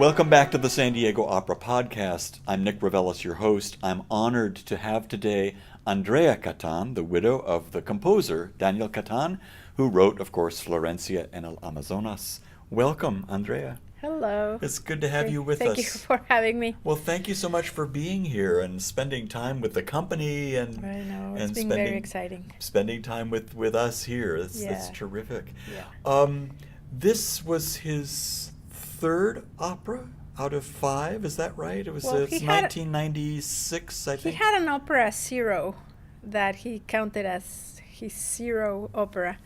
Welcome back to the San Diego Opera Podcast. I'm Nick Ravelis, your host. I'm honored to have today Andrea Catan, the widow of the composer Daniel Catan, who wrote, of course, Florencia and El Amazonas. Welcome, Andrea. Hello. It's good to have you with Thank us. you for having me. Well, thank you so much for being here and spending time with the company and I know, it's and been very exciting. spending time with us here. It's Yeah. terrific. Yeah. This was his third opera out of 5. Is that right? It was Well, it's he had- 1996, I He think. had an opera zero that he counted as his zero opera.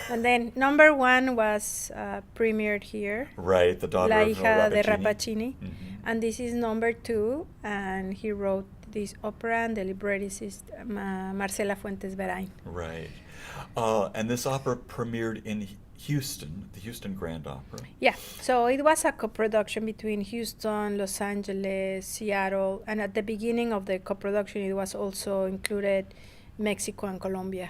And then number 1 was premiered here, Right, the daughter La of hija de Rappaccini. Rappaccini. Mhm. And this is number 2, and he wrote this opera, and the librettist is Marcela Fuentes Verain. Right. And this opera premiered in Houston, the Houston Grand Opera. Yeah, so it was a co-production between Houston, Los Angeles, Seattle, and at the beginning of the co-production it was also included Mexico and Colombia,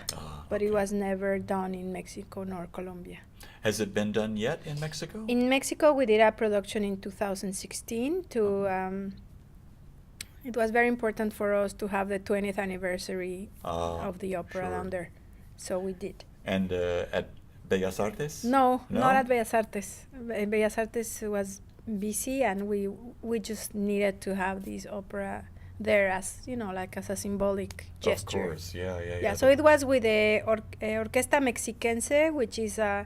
but it okay. was never done in Mexico nor Colombia. Has it been done yet in Mexico? In Mexico we did a production in 2016 to, it was very important for us to have the 20th anniversary of the opera sure. down there, so we did. And at Bellas Artes? No, No? not at Bellas Artes. Bellas Artes was busy, and we just needed to have this opera there as, like as a symbolic gesture. Of course, yeah. Yeah, so it was with the Orquesta Mexiquense, which is a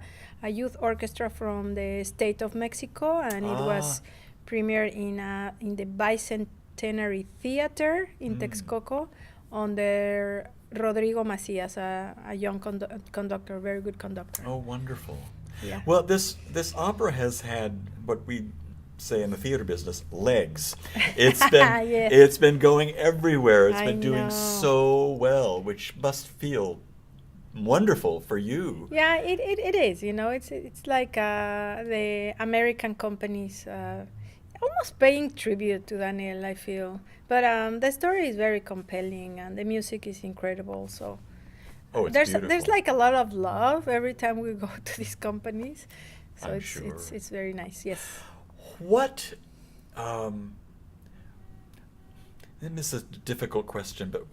youth orchestra from the state of Mexico, and it was premiered in the Bicentenary Theater in Texcoco on the Rodrigo Macias, a young conductor, very good conductor. Oh, wonderful. Yeah. Well, this opera has had what we say in the theater business, legs. It's been Yes. it's been going everywhere. It's I been doing know. so well, which must feel wonderful for you. Yeah, it is. It's like the American companies almost paying tribute to Daniel, I feel. But the story is very compelling, and the music is incredible. So Oh, it's there's beautiful. like a lot of love every time we go to these companies. So I'm it's sure. it's very nice. Yes. What, and this is a difficult question, but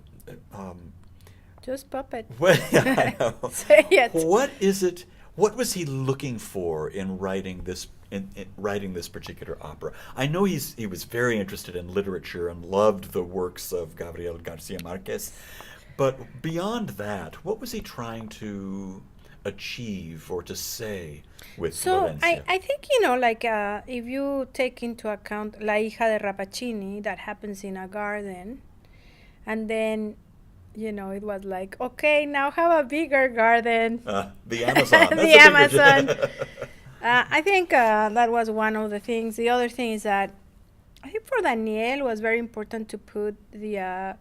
Just pop it. what, I know. Say it. What was he looking for in writing this in writing this particular opera? I know he was very interested in literature and loved the works of Gabriel Garcia Marquez, but beyond that, what was he trying to achieve or to say with So Florencia? I think, if you take into account La hija de Rappaccini, that happens in a garden, and then, it was like, okay, now have a bigger garden. The Amazon. That's The a bigger Amazon. I think that was one of the things. The other thing is that I think for Daniel it was very important to put the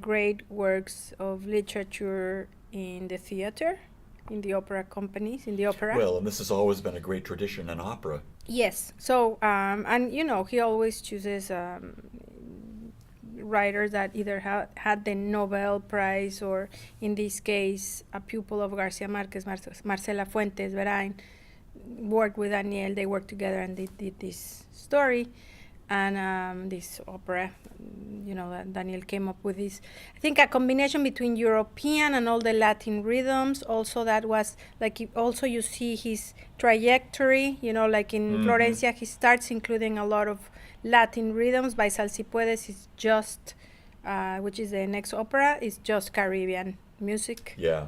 great works of literature in the theater, in the opera companies, in the opera. Well, and this has always been a great tradition in opera. Yes. So, and he always chooses writers that either had the Nobel Prize, or in this case, a pupil of Garcia Marquez, Marcela Fuentes Verain, worked with Daniel. They worked together, and they did this story and this opera. That Daniel came up with this, I think, a combination between European and all the Latin rhythms. Also, that was like, also you see his trajectory, like in Florencia, he starts including a lot of Latin rhythms. By Sal Si Puedes is just, which is the next opera, is just Caribbean music. Yeah.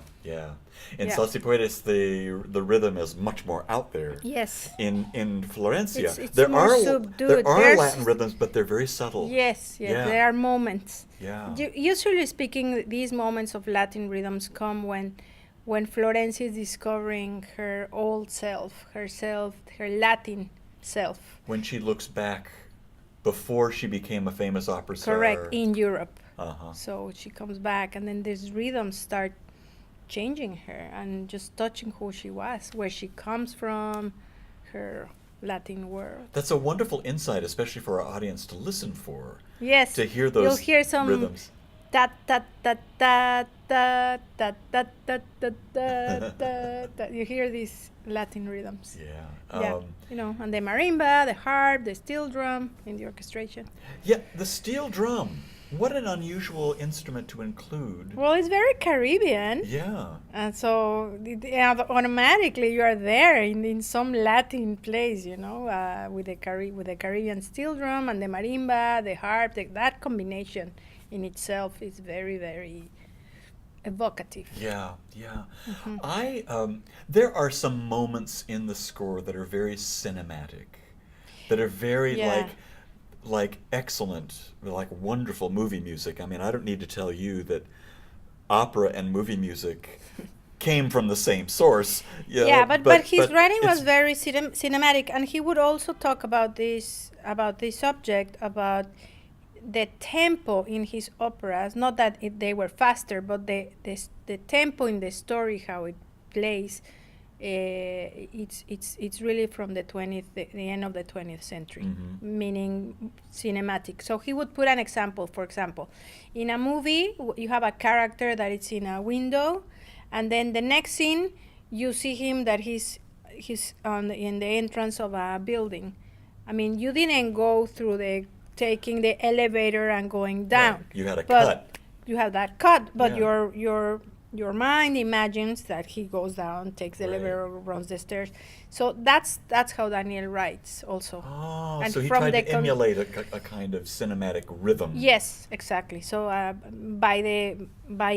In Yeah. Sal Si Puedes, the rhythm is much more out there. Yes. In Florencia, It's there more are subdued. there are There's- Latin rhythms, but they're very subtle. Yes, Yeah. there are moments. Yeah. Usually speaking, these moments of Latin rhythms come when Florencia is discovering her old self, her Latin self. When she looks back before she became a famous opera star. Correct, in Europe. Uh-huh. So she comes back, and then these rhythms start changing her and just touching who she was, where she comes from, her Latin world. That's a wonderful insight, especially for our audience to listen for. Yes, To hear those you'll hear some rhythms. ta ta ta ta ta ta ta ta ta ta ta. You hear these Latin rhythms. Yeah. Yeah, and the marimba, the harp, the steel drum in the orchestration. Yeah, the steel drum. What an unusual instrument to include. Well, it's very Caribbean. Yeah. And so automatically you are there in some Latin place, with the Caribbean steel drum and the marimba, the harp. That combination in itself is very, very evocative. Yeah, yeah. Mhm. There are some moments in the score that are very cinematic, that are very Yeah. like excellent, like wonderful movie music. I mean, I don't need to tell you that opera and movie music came from the same source. Yeah, but his writing was it's very cinematic, and he would also talk about this subject, about the tempo in his operas. Not that they were faster, but the tempo in the story, how it plays. It's really from the end of the 20th century, Mhm. meaning cinematic. So he would put an example. For example, in a movie, you have a character that is in a window, and then the next scene, you see him that he's in the entrance of a building. I mean, you didn't go through taking the elevator and going down. Right. You had a but cut. You have that cut, but Yeah. your mind imagines that he goes down, takes the Right. elevator, runs the stairs. So that's how Daniel writes also. Oh, And so he from tried the to emulate a kind of cinematic rhythm. Yes, exactly. So by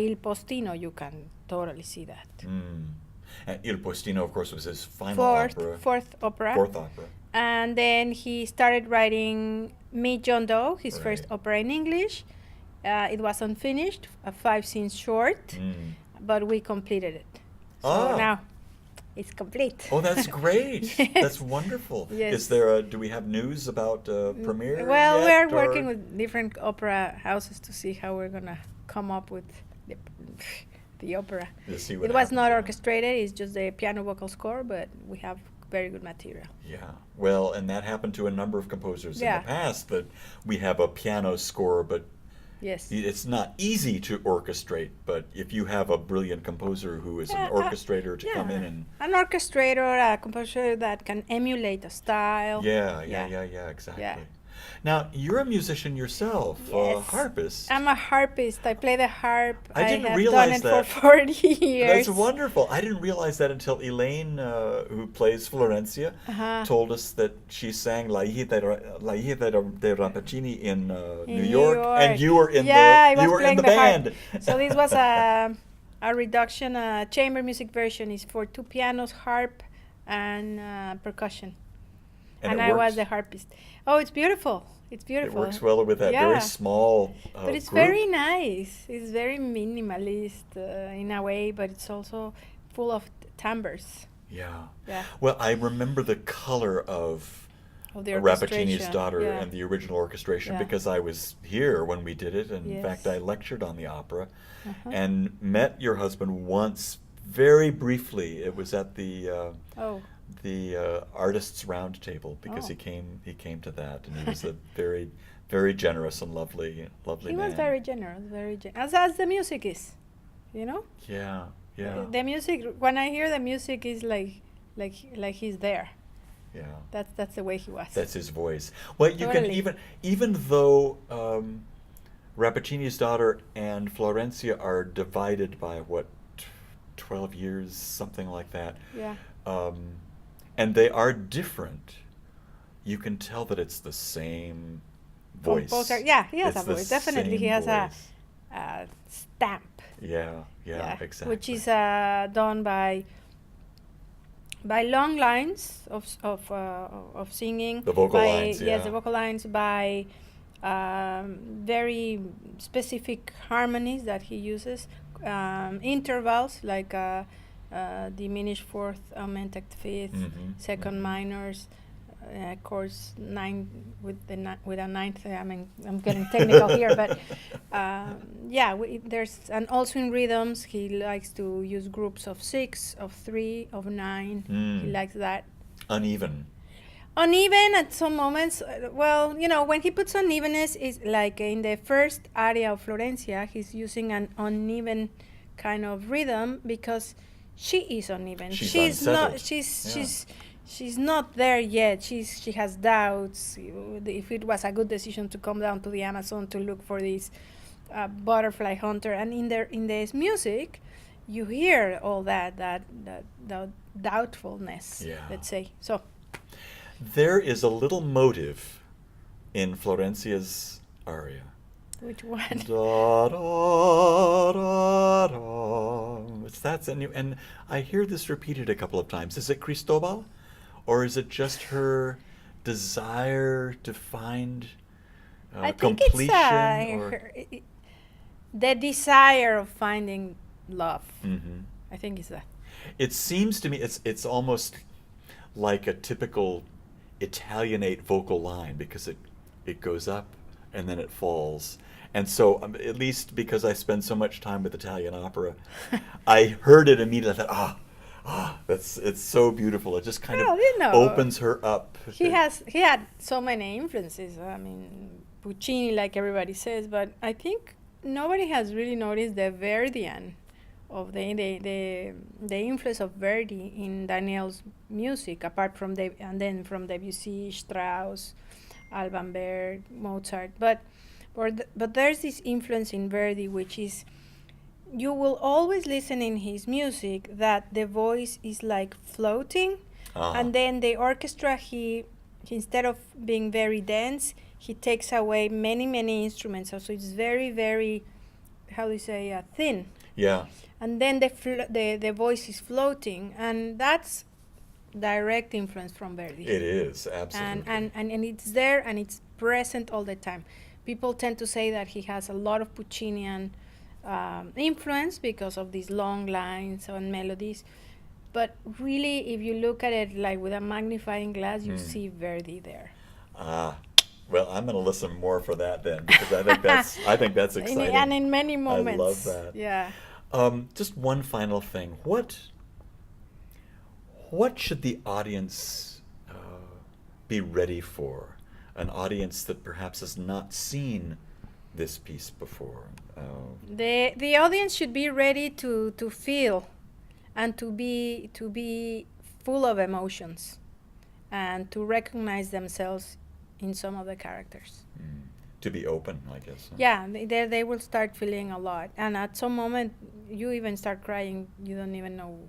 Il Postino, you can totally see that. Mm. And Il Postino, of course, was his final Fourth opera. fourth opera. Fourth opera. And then he started writing Meet John Doe, his first Right. opera in English. It was unfinished, 5 scenes short, Mm. but we completed it. So Ah. now it's complete. Oh, that's great. Yes. That's wonderful. Yes. Is there do we have news about premiere Well, yet, we're working or- with different opera houses to see how we're gonna come up with the opera. To see what It was not happens, yeah. orchestrated; it's just the piano vocal score, but we have very good material. Yeah. Well, and that happened to a number of composers Yeah. in the past, that we have a piano score, but Yes. it's not easy to orchestrate. But if you have a brilliant composer who is Yeah, an orchestrator to come in yeah. and An orchestrator, a composer that can emulate a style. yeah, exactly. Yeah. Now, you're a musician yourself, Yes. harpist. I'm a harpist. I play the harp. I didn't have realize done it that. for 40 years. That's wonderful. I didn't realize that until Elaine, who plays Florencia, Uh-huh. told us that she sang La Hija de Rappaccini in, In New York, and you were in I the was you were in playing the harp. band. So this was a reduction, a chamber music version is for 2 pianos, harp, and percussion. And it I was works. the harpist. Oh, it's beautiful. It's It beautiful. works well with that Yeah. very small But it's group. very nice. It's very minimalist in a way, but it's also full of timbres. Yeah. Yeah. Well, I remember the color of Of the Rappaccini's orchestration, Daughter yeah. and the original orchestration, Yeah. because I was here when we did it, and in Yes. fact I lectured on the opera, Uh-huh. and met your husband once very briefly. It was at the Oh. artists' round table, because Oh. he came to that, and he was a very generous and lovely He man. was very generous, as the music is, you know. Yeah. The music. When I hear the music, is like he's there. Yeah. That's the way he was. That's his voice. Well, you Totally. can even though Rappaccini's Daughter and Florencia are divided by what 12 years, something like that. Yeah. And they are different. You can tell that it's the same voice. Composer. Yeah, he has It's a the voice. Definitely, he same has voice. a stamp. Yeah, exactly. Which is done by long lines of singing. The vocal by, lines, Yes, yeah. the vocal lines, by very specific harmonies that he uses, intervals like diminished fourth, augmented fifth, Mhm, second mhm. minors, chords 9 with a ninth. I mean, I'm getting technical here, but there's, and also in rhythms he likes to use groups of 6, of 3, of 9. He Mm. likes that. Uneven. Uneven at some moments. Well, when he puts unevenness, is like in the first aria of Florencia, he's using an uneven kind of rhythm because she is uneven. She's She's not. unsettled. Yeah. She's not there yet. She has doubts if it was a good decision to come down to the Amazon to look for this butterfly hunter. And in this music, you hear all that doubtfulness. Yeah. Let's say so. There is a little motive in Florencia's aria. Which one? Da, da, da, da. That's and I hear this repeated a couple of times. Is it Cristobal, or is it just her desire to find I think completion? it's the desire of finding love. Mm-hmm. I think it's that. It seems to me it's almost like a typical Italianate vocal line because it goes up and then it falls. And so, at least because I spend so much time with Italian opera, I heard it immediately. I thought, it's so beautiful. It just kind of opens her up. He had so many influences. I mean, Puccini, like everybody says, but I think nobody has really noticed the Verdian of the influence of Verdi in Daniel's music, apart from from Debussy, Strauss, Alban Berg, Mozart, but there's this influence in Verdi, which is you will always listen in his music that the voice is like floating, and then the orchestra, he instead of being very dense, he takes away many instruments, so it's very, very, how do you say, thin. Yeah. And then the voice is floating, and that's direct influence from Verdi. It is, absolutely. And it's there, and it's present all the time. People tend to say that he has a lot of Puccinian influence because of these long lines and melodies. But really, if you look at it like with a magnifying glass, you see Verdi there. Well, I'm going to listen more for that then, because I think that's exciting. And in many moments. I love that. Yeah. Just one final thing. What should the audience be ready for? An audience that perhaps has not seen this piece before. The audience should be ready to feel and to be full of emotions and to recognize themselves in some of the characters. To be open, I guess. Yeah, they will start feeling a lot, and at some moment you even start crying. You don't even know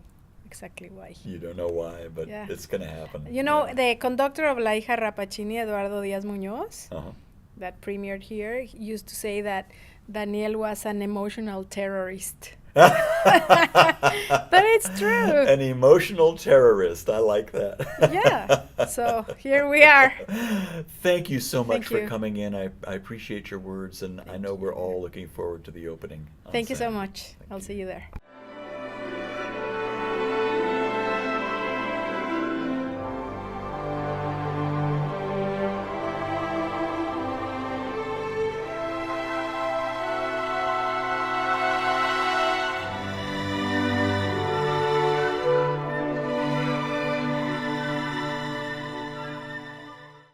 exactly why. You don't know why, but it's going to happen. The conductor of La Hija Rapacini, Eduardo Díaz Muñoz, Uh-huh. that premiered here, used to say that Daniel was an emotional terrorist. But it's true. An emotional terrorist. I like that. Yeah. So here we are. Thank you so much Thank for you. coming in. I appreciate your words, and I know we're all looking forward to the opening. Thank you so much. I'll see you there.